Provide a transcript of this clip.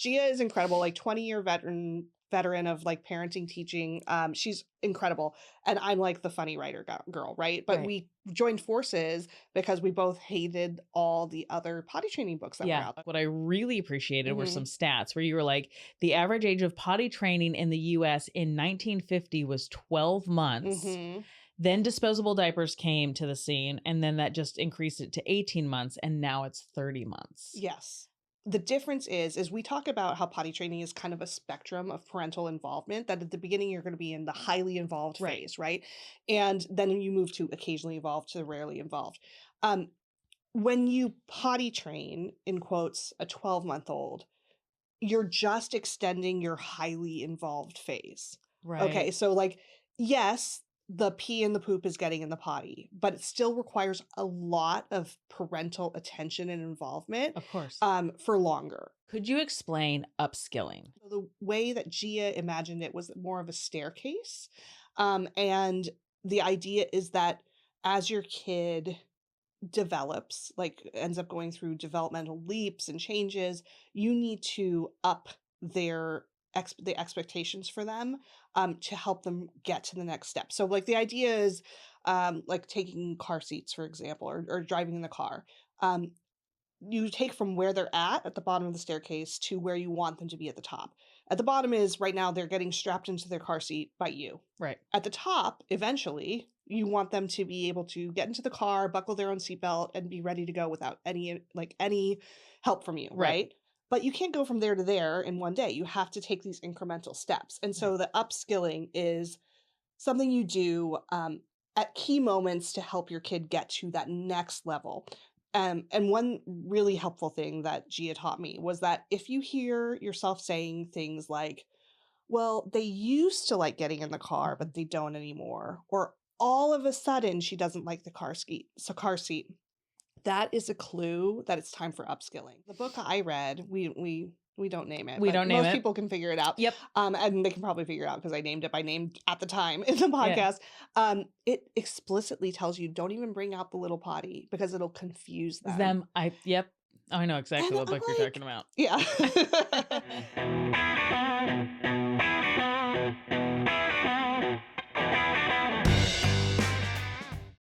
Gia is incredible, like 20-year veteran of like parenting, teaching. She's incredible. And I'm like the funny writer girl, right? But Right. we joined forces because we both hated all the other potty training books that were Yeah. out there. What I really appreciated were Mhm. some stats where you were like, the average age of potty training in the US in 1950 was 12 months. Mhm. Then disposable diapers came to the scene, and then that just increased it to 18 months, and now it's 30 months. Yes. The difference is we talk about how potty training is kind of a spectrum of parental involvement, that at the beginning you're going to be in the highly involved Right. phase, right? And then you move to occasionally involved to rarely involved. Um, when you potty train, in quotes, a 12-month-old, you're just extending your highly involved phase. Okay, Right. so like, yes, the pee and the poop is getting in the potty, but it still requires a lot of parental attention and involvement Of course. for longer. Could you explain upskilling? So the way that Gia imagined it was more of a staircase. And the idea is that as your kid develops, like ends up going through developmental leaps and changes, you need to up their the expectations for them to help them get to the next step. So like the idea is like taking car seats, for example, or driving in the car. Um, you take from where they're at the bottom of the staircase to where you want them to be at the top. At the bottom is right now they're getting strapped into their car seat by you. Right. At the top, eventually, you want them to be able to get into the car, buckle their own seatbelt, and be ready to go without any help from you, Right. right? But you can't go from there to there in one day. You have to take these incremental steps. And so the upskilling is something you do at key moments to help your kid get to that next level. And one really helpful thing that Gia taught me was that if you hear yourself saying things like, well, they used to like getting in the car, but they don't anymore, or all of a sudden she doesn't like the car seat, that is a clue that it's time for upskilling. The book I read, we don't name it, We but don't name most it. people can figure it out. Yep. And they can probably figure it out because I named it by name at the time in the Yeah. podcast. It explicitly tells you don't even bring out the little potty because it'll confuse them. Yep. Oh, I know exactly And what book I'm you're like, talking about. yeah.